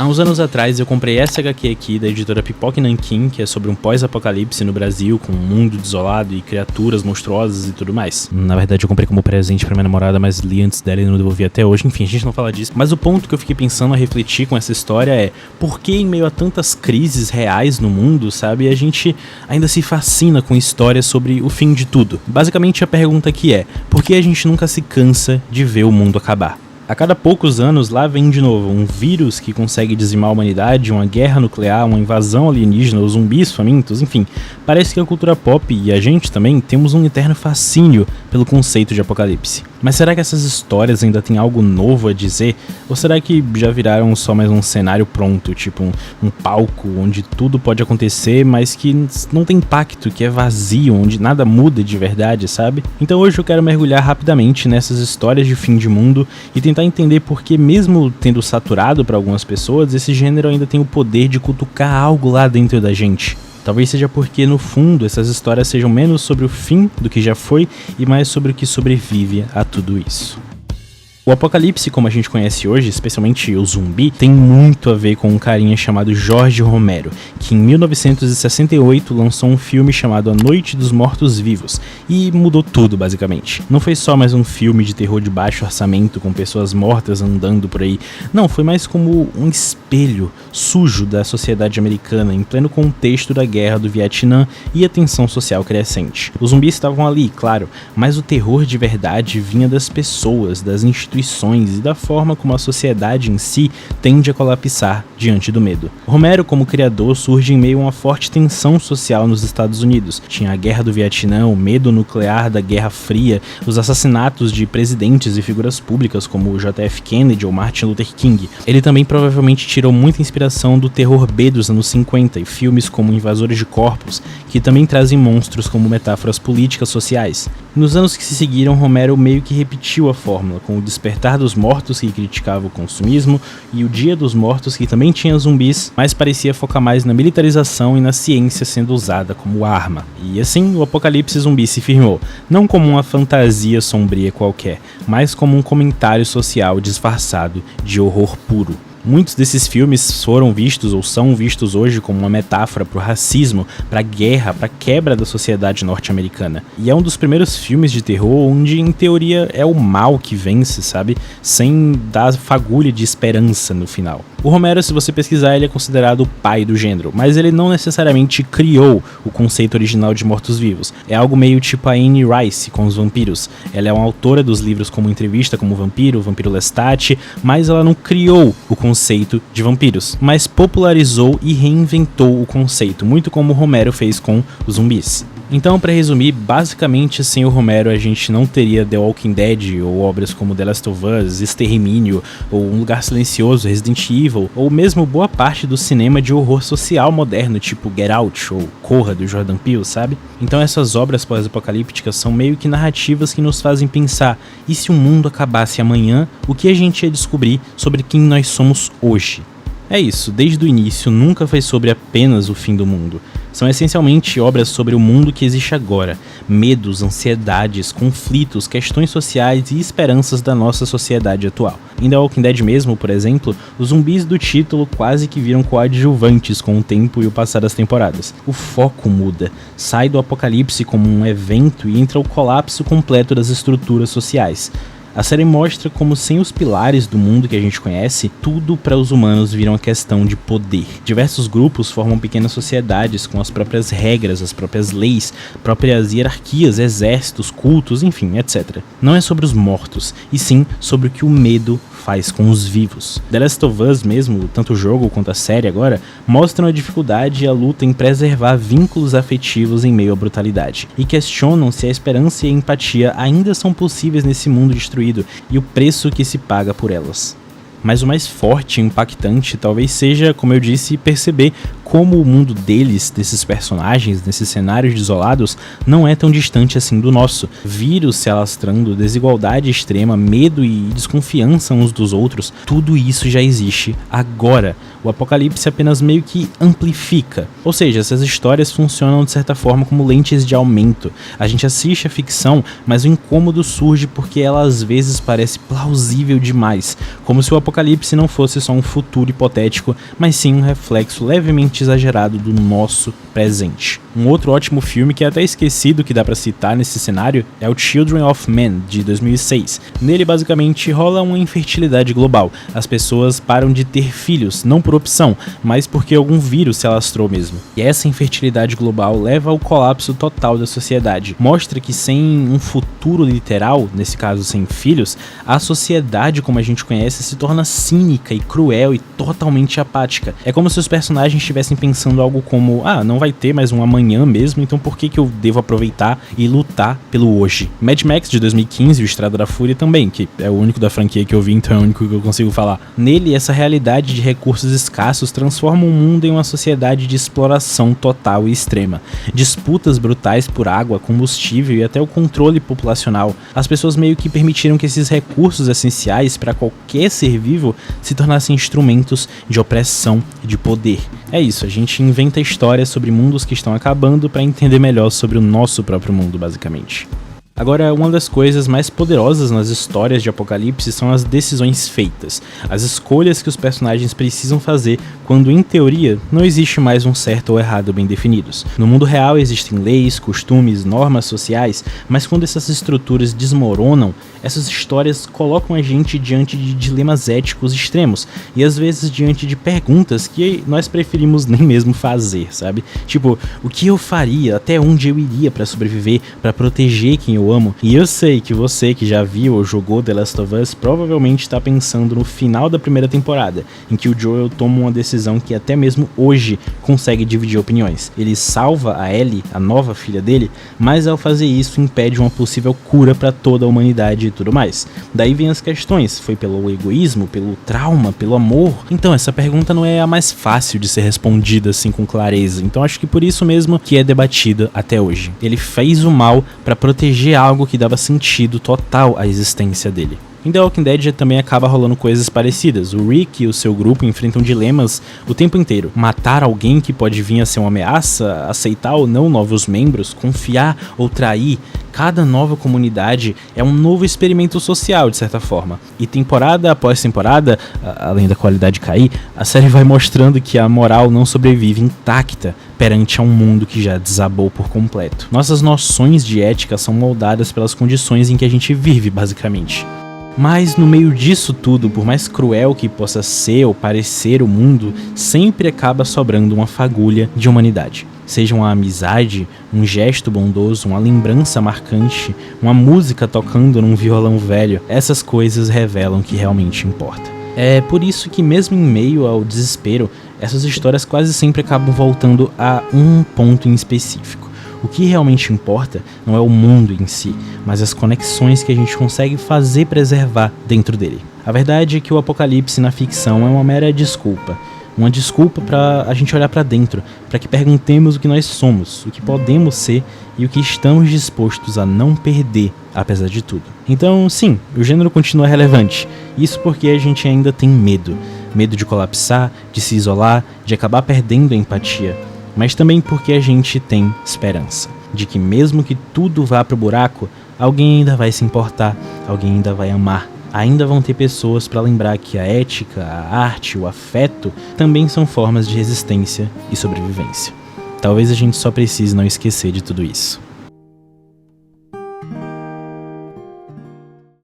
Há uns anos atrás eu comprei essa HQ aqui da editora Pipoca e Nanquim, que é sobre um pós-apocalipse no Brasil, com um mundo desolado e criaturas monstruosas e tudo mais. Na verdade eu comprei como presente pra minha namorada, mas li antes dela e não devolvi até hoje. Enfim, a gente não fala disso. Mas o ponto que eu fiquei pensando a refletir com essa história é: por que em meio a tantas crises reais no mundo, sabe, a gente ainda se fascina com histórias sobre o fim de tudo? Basicamente a pergunta aqui é: por que a gente nunca se cansa de ver o mundo acabar? A cada poucos anos, lá vem de novo um vírus que consegue dizimar a humanidade, uma guerra nuclear, uma invasão alienígena, os zumbis famintos, enfim. Parece que a cultura pop e a gente também temos um eterno fascínio pelo conceito de apocalipse. Mas será que essas histórias ainda têm algo novo a dizer? Ou será que já viraram só mais um cenário pronto, tipo um palco onde tudo pode acontecer, mas que não tem impacto, que é vazio, onde nada muda de verdade, sabe? Então hoje eu quero mergulhar rapidamente nessas histórias de fim de mundo e tentar entender por que, mesmo tendo saturado para algumas pessoas, esse gênero ainda tem o poder de cutucar algo lá dentro da gente. Talvez seja porque, no fundo, essas histórias sejam menos sobre o fim do que já foi e mais sobre o que sobrevive a tudo isso. O apocalipse, como a gente conhece hoje, especialmente o zumbi, tem muito a ver com um carinha chamado Jorge Romero, que em 1968 lançou um filme chamado A Noite dos Mortos-Vivos, e mudou tudo basicamente. Não foi só mais um filme de terror de baixo orçamento com pessoas mortas andando por aí, não, foi mais como um espelho sujo da sociedade americana em pleno contexto da guerra do Vietnã e a tensão social crescente. Os zumbis estavam ali, claro, mas o terror de verdade vinha das pessoas, das instituições e da forma como a sociedade em si tende a colapsar diante do medo. Romero, como criador, surge em meio a uma forte tensão social nos Estados Unidos. Tinha a guerra do Vietnã, o medo nuclear da Guerra Fria, os assassinatos de presidentes e figuras públicas como JF Kennedy ou Martin Luther King. Ele também provavelmente tirou muita inspiração do terror B dos anos 50 e filmes como Invasores de Corpos, que também trazem monstros como metáforas políticas sociais. Nos anos que se seguiram, Romero meio que repetiu a fórmula, com o Despertar dos Mortos, que criticava o consumismo, e o Dia dos Mortos, que também tinha zumbis, mas parecia focar mais na militarização e na ciência sendo usada como arma. E assim, o apocalipse zumbi se firmou, não como uma fantasia sombria qualquer, mas como um comentário social disfarçado de horror puro. Muitos desses filmes foram vistos ou são vistos hoje como uma metáfora para o racismo, para a guerra, para a quebra da sociedade norte-americana. E é um dos primeiros filmes de terror onde, em teoria, é o mal que vence, sabe? Sem dar fagulha de esperança no final. O Romero, se você pesquisar, ele é considerado o pai do gênero, mas ele não necessariamente criou o conceito original de mortos-vivos. É algo meio tipo a Anne Rice com os vampiros. Ela é uma autora dos livros como Entrevista como Vampiro, Vampiro Lestat, mas ela não criou o conceito de vampiros, mas popularizou e reinventou o conceito, muito como o Romero fez com os zumbis. Então, para resumir, basicamente sem o Romero a gente não teria The Walking Dead ou obras como The Last of Us, Extermínio, ou Um Lugar Silencioso, Resident Evil, ou mesmo boa parte do cinema de horror social moderno, tipo Get Out ou Corra, do Jordan Peele, sabe? Então essas obras pós-apocalípticas são meio que narrativas que nos fazem pensar: e se o mundo acabasse amanhã, o que a gente ia descobrir sobre quem nós somos hoje? É isso, desde o início nunca foi sobre apenas o fim do mundo. São essencialmente obras sobre o mundo que existe agora, medos, ansiedades, conflitos, questões sociais e esperanças da nossa sociedade atual. Em The Walking Dead mesmo, por exemplo, os zumbis do título quase que viram coadjuvantes com o tempo e o passar das temporadas. O foco muda, sai do apocalipse como um evento e entra o colapso completo das estruturas sociais. A série mostra como, sem os pilares do mundo que a gente conhece, tudo para os humanos vira uma questão de poder. Diversos grupos formam pequenas sociedades com as próprias regras, as próprias leis, próprias hierarquias, exércitos, cultos, enfim, etc. Não é sobre os mortos, e sim sobre o que o medo faz com os vivos. The Last of Us mesmo, tanto o jogo quanto a série agora, mostram a dificuldade e a luta em preservar vínculos afetivos em meio à brutalidade, e questionam se a esperança e a empatia ainda são possíveis nesse mundo destruído e o preço que se paga por elas. Mas o mais forte e impactante talvez seja, como eu disse, perceber como o mundo deles, desses personagens, desses cenários desolados, não é tão distante assim do nosso. Vírus se alastrando, desigualdade extrema, medo e desconfiança uns dos outros, tudo isso já existe agora. O Apocalipse apenas meio que amplifica. Ou seja, essas histórias funcionam de certa forma como lentes de aumento. A gente assiste a ficção, mas o incômodo surge porque ela às vezes parece plausível demais, como se o Apocalipse não fosse só um futuro hipotético, mas sim um reflexo levemente exagerado do nosso presente. Um outro ótimo filme que é até esquecido que dá pra citar nesse cenário é o Children of Men, de 2006. Nele basicamente rola uma infertilidade global. As pessoas param de ter filhos, não por opção, mas porque algum vírus se alastrou mesmo. E essa infertilidade global leva ao colapso total da sociedade. Mostra que sem um futuro literal, nesse caso sem filhos, a sociedade como a gente conhece se torna cínica e cruel e totalmente apática. É como se os personagens estivessem pensando algo como, não vai ter mais um amanhã mesmo, então por que eu devo aproveitar e lutar pelo hoje? Mad Max de 2015 e o Estrada da Fúria também, que é o único da franquia que eu vi, então é o único que eu consigo falar. Nele, essa realidade de recursos escassos transforma o mundo em uma sociedade de exploração total e extrema. Disputas brutais por água, combustível e até o controle populacional. As pessoas meio que permitiram que esses recursos essenciais para qualquer ser vivo se tornassem instrumentos de opressão e de poder. É isso, a gente inventa histórias sobre mundos que estão acabando para entender melhor sobre o nosso próprio mundo, basicamente. Agora, uma das coisas mais poderosas nas histórias de Apocalipse são as decisões feitas, as escolhas que os personagens precisam fazer quando, em teoria, não existe mais um certo ou errado bem definidos. No mundo real existem leis, costumes, normas sociais, mas quando essas estruturas desmoronam, essas histórias colocam a gente diante de dilemas éticos extremos e às vezes diante de perguntas que nós preferimos nem mesmo fazer, sabe? Tipo, o que eu faria, até onde eu iria para sobreviver, para proteger quem eu amo? E eu sei que você que já viu ou jogou The Last of Us provavelmente está pensando no final da primeira temporada, em que o Joel toma uma decisão que até mesmo hoje consegue dividir opiniões. Ele salva a Ellie, a nova filha dele, mas ao fazer isso impede uma possível cura para toda a humanidade e tudo mais. Daí vem as questões, foi pelo egoísmo, pelo trauma, pelo amor? Então essa pergunta não é a mais fácil de ser respondida assim com clareza, então acho que por isso mesmo que é debatida até hoje. Ele fez o mal para proteger algo que dava sentido total à existência dele. Em The Walking Dead também acaba rolando coisas parecidas. O Rick e o seu grupo enfrentam dilemas o tempo inteiro. Matar alguém que pode vir a ser uma ameaça, aceitar ou não novos membros, confiar ou trair. Cada nova comunidade é um novo experimento social, de certa forma. E temporada após temporada, além da qualidade cair, a série vai mostrando que a moral não sobrevive intacta perante a um mundo que já desabou por completo. Nossas noções de ética são moldadas pelas condições em que a gente vive, basicamente. Mas no meio disso tudo, por mais cruel que possa ser ou parecer o mundo, sempre acaba sobrando uma fagulha de humanidade. Seja uma amizade, um gesto bondoso, uma lembrança marcante, uma música tocando num violão velho, essas coisas revelam o que realmente importa. É por isso que mesmo em meio ao desespero, essas histórias quase sempre acabam voltando a um ponto em específico. O que realmente importa não é o mundo em si, mas as conexões que a gente consegue fazer preservar dentro dele. A verdade é que o apocalipse na ficção é uma mera desculpa. Uma desculpa para a gente olhar para dentro, para que perguntemos o que nós somos, o que podemos ser e o que estamos dispostos a não perder, apesar de tudo. Então, sim, o gênero continua relevante. Isso porque a gente ainda tem medo. Medo de colapsar, de se isolar, de acabar perdendo a empatia. Mas também porque a gente tem esperança, de que mesmo que tudo vá pro buraco, alguém ainda vai se importar, alguém ainda vai amar. Ainda vão ter pessoas para lembrar que a ética, a arte, o afeto também são formas de resistência e sobrevivência. Talvez a gente só precise não esquecer de tudo isso.